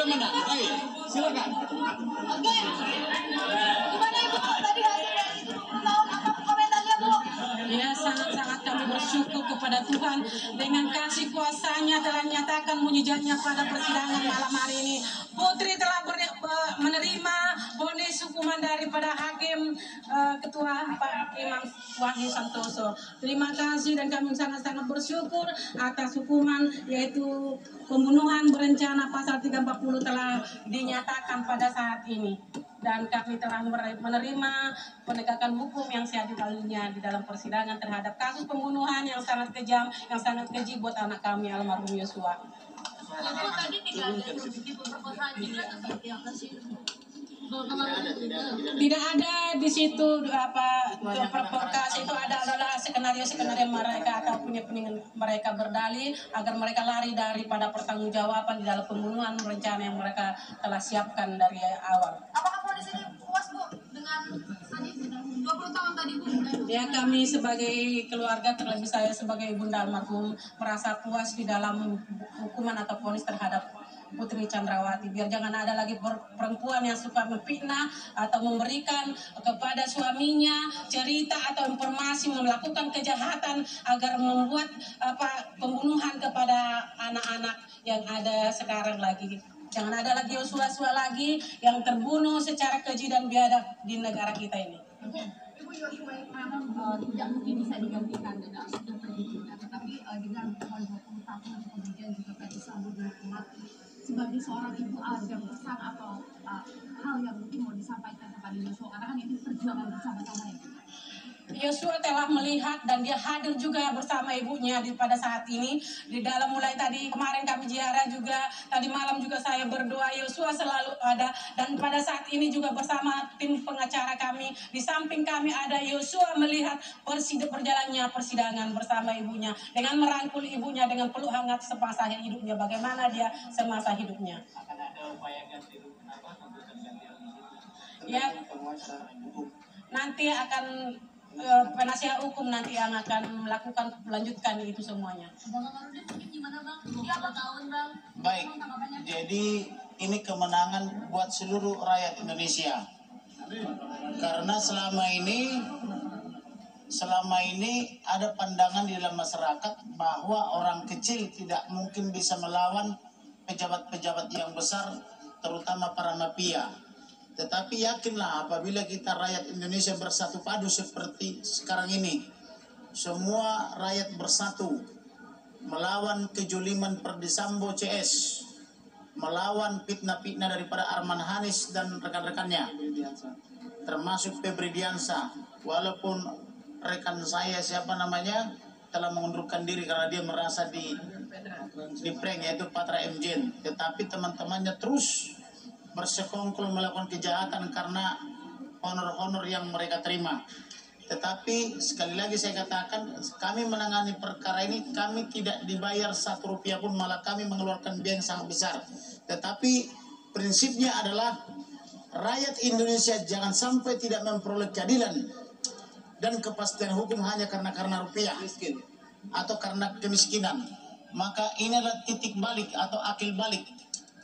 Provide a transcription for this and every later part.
menang. Baik, silakan. Oke. Gimana Ibu? Tadi hasil dari 70 tahun apa komentarnya Bu? Ya, sangat-sangat kami bersyukur kepada Tuhan dengan kasih kuasa-Nya telah nyatakan mujizatnya pada persidangan malam hari ini. Putri telah menerima vonis hukuman daripada hakim ketua Pak Imam Wahyu Santoso. Terima kasih dan kami sangat-sangat bersyukur atas hukuman yaitu pembunuhan berencana pasal 340 telah dinyatakan pada saat ini. Dan kami telah menerima penegakan hukum yang seadil-adilnya di dalam persidangan terhadap kasus pembunuhan yang sangat kejam, yang sangat keji buat anak kami almarhum Yosua. Ibu tadi tidak ada bukti pemerkosaan juga atau yang kasih? Tidak ada di situ provokasi itu adalah skenario mereka atau punya mereka berdalih agar mereka lari daripada pertanggungjawaban di dalam pembunuhan berencana yang mereka telah siapkan dari awal. Apakah di sini puas Bu dengan 20 tahun tadi Bu? Ya, kami sebagai keluarga, terlebih saya sebagai ibunda almarhum merasa puas di dalam hukuman atau vonis terhadap Putri Chandrawati. Biar jangan ada lagi perempuan yang suka memfitnah atau memberikan kepada suaminya cerita atau informasi melakukan kejahatan agar membuat pembunuhan kepada anak-anak yang ada sekarang lagi. Jangan ada lagi Yosua lagi yang terbunuh secara keji dan biadab di negara kita ini. Ibu Yosua memang tidak mungkin bisa digantikan dengan sistem pendidikan, tetapi dengan hukuman 20 tahun kemudian juga Ferdi Sambo dihukum sebagai seorang ibu ada pesan atau hal yang mungkin mau disampaikan kepada Yosua karena kan ini perjuangan bersama-sama ya. Yosua telah melihat dan dia hadir juga bersama ibunya pada saat ini di dalam mulai tadi kemarin kami ziarah juga, tadi malam juga saya berdoa. Yosua selalu ada dan pada saat ini juga bersama tim pengacara kami di samping kami ada Yosua melihat perjalannya persidangan bersama ibunya dengan merangkul ibunya dengan peluk hangat semasa hidupnya, bagaimana dia semasa hidupnya. Akan ada upaya ganti rugi apa? Ya, nanti akan penasihat hukum nanti yang akan melanjutkan itu semuanya. Baik, jadi ini kemenangan buat seluruh rakyat Indonesia. Karena selama ini ada pandangan di dalam masyarakat bahwa orang kecil tidak mungkin bisa melawan pejabat-pejabat yang besar, terutama para mafia. Tetapi yakinlah apabila kita rakyat Indonesia bersatu padu seperti sekarang ini, semua rakyat bersatu melawan kejuliman Ferdi Sambo CS, melawan fitnah-fitnah daripada Arman Hanis dan rekan-rekannya, termasuk Febri Diansah. Walaupun rekan saya telah mengundurkan diri karena dia merasa di prank, yaitu Patra Mjen, tetapi teman-temannya terus bersekongkol melakukan kejahatan karena honor-honor yang mereka terima. Tetapi sekali lagi saya katakan, kami menangani perkara ini, kami tidak dibayar 1 rupiah pun, malah kami mengeluarkan biaya yang sangat besar. Tetapi prinsipnya adalah rakyat Indonesia jangan sampai tidak memperoleh keadilan dan kepastian hukum hanya karena rupiah atau karena kemiskinan. Maka ini adalah titik balik atau akil balik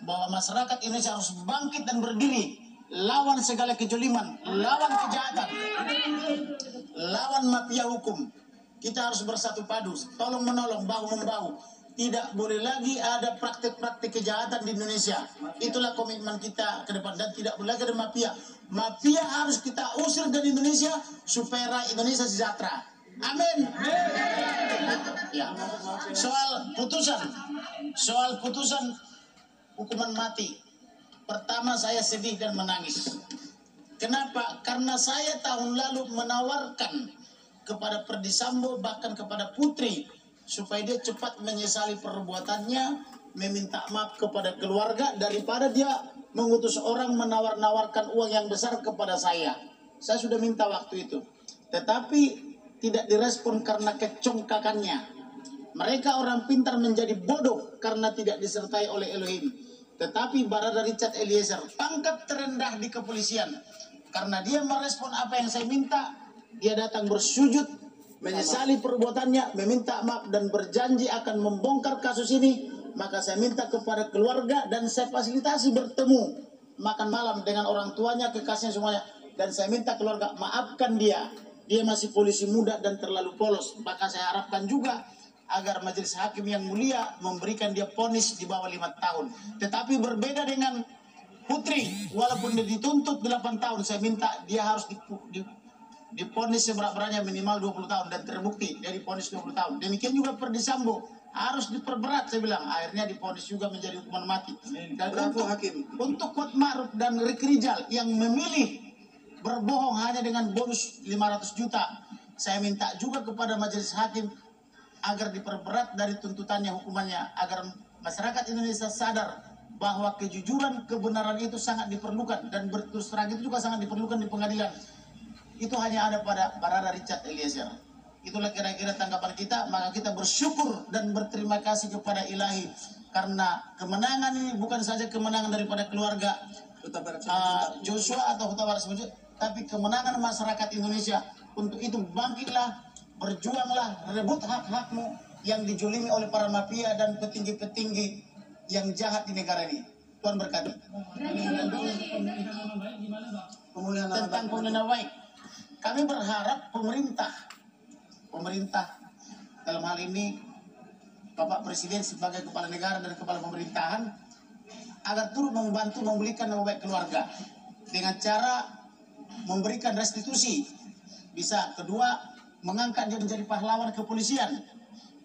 bahwa masyarakat Indonesia harus bangkit dan berdiri lawan segala kejoliman, lawan kejahatan, lawan mafia hukum. Kita harus bersatu padu, tolong menolong, bahu membahu. Tidak boleh lagi ada praktik-praktik kejahatan di Indonesia. Itulah komitmen kita ke depan dan tidak boleh lagi ada mafia. Mafia harus kita usir dari Indonesia supaya rakyat Indonesia sejahtera. Amin. Ya. Soal putusan hukuman mati. Pertama saya sedih dan menangis. Kenapa? Karena saya tahun lalu menawarkan kepada Ferdi Sambo bahkan kepada Putri supaya dia cepat menyesali perbuatannya, meminta maaf kepada keluarga daripada dia mengutus orang menawar-nawarkan uang yang besar kepada saya. Saya sudah minta waktu itu. Tetapi tidak direspon karena kecongkakannya. Mereka orang pintar menjadi bodoh karena tidak disertai oleh Elohim. Tetapi Barada Richard Eliezer, pangkat terendah di kepolisian, karena dia merespon apa yang saya minta, dia datang bersujud, menyesali perbuatannya, meminta maaf dan berjanji akan membongkar kasus ini Maka saya minta kepada keluarga dan saya fasilitasi bertemu makan malam dengan orang tuanya, kekasihnya semuanya. Dan saya minta keluarga maafkan dia. Dia masih polisi muda dan terlalu polos. Maka saya harapkan juga agar majelis hakim yang mulia memberikan dia vonis di bawah 5 tahun. Tetapi berbeda dengan Putri, walaupun dia dituntut 8 tahun, saya minta dia harus divonis seberat-beratnya minimal 20 tahun dan terbukti dia divonis 20 tahun. Demikian juga Ferdy Sambo harus diperberat, saya bilang. Akhirnya divonis juga menjadi hukuman mati. Dan untuk Kuat Ma'ruf dan Ricky Rijal yang memilih berbohong hanya dengan bonus 500 juta, saya minta juga kepada majelis hakim agar diperberat dari tuntutannya, hukumannya, agar masyarakat Indonesia sadar bahwa kejujuran, kebenaran itu sangat diperlukan, dan berterus terang itu juga sangat diperlukan di pengadilan. Itu hanya ada pada Barada Richard Eliezer. Itulah kira-kira tanggapan kita. Maka kita bersyukur dan berterima kasih kepada Ilahi, karena kemenangan ini bukan saja kemenangan daripada keluarga Joshua atau Huta Barat, tapi kemenangan masyarakat Indonesia. Untuk itu bangkitlah, berjuanglah, rebut hak-hakmu yang dijolimi oleh para mafia dan petinggi-petinggi yang jahat di negara ini. Tuhan berkati. Tentang pemulihan baik, kami berharap pemerintah dalam hal ini Bapak Presiden sebagai kepala negara dan kepala pemerintahan agar turut membantu memulihkan nama baik keluarga dengan cara memberikan restitusi. Bisa. Kedua, mengangkat dia menjadi pahlawan kepolisian.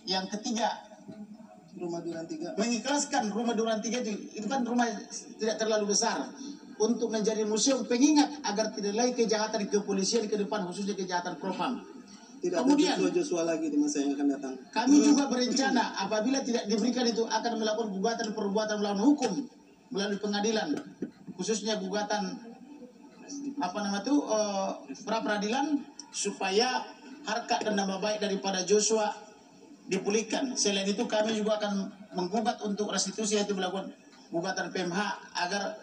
Yang ketiga, Rumah Duran 3. mengikhlaskan rumah Duran 3 itu kan rumah tidak terlalu besar, untuk menjadi museum pengingat agar tidak lagi kejahatan kepolisian ke depan, khususnya kejahatan propam. Tidak Kemudian, ada Joshua lagi di masa yang akan datang. kami juga berencana apabila tidak diberikan itu akan melakukan gugatan perbuatan melawan hukum melalui pengadilan, khususnya gugatan pra peradilan, supaya harkat dan nama baik daripada Joshua dipulihkan. Selain itu kami juga akan menggugat untuk restitusi, yaitu melakukan gugatan PMH agar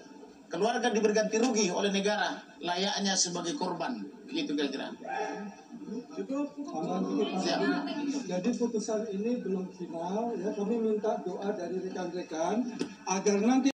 keluarga diberi ganti rugi oleh negara layaknya sebagai korban. Begitu kira-kira. Cukup. Siap. Jadi putusan ini belum final ya. Kami minta doa dari rekan-rekan agar nanti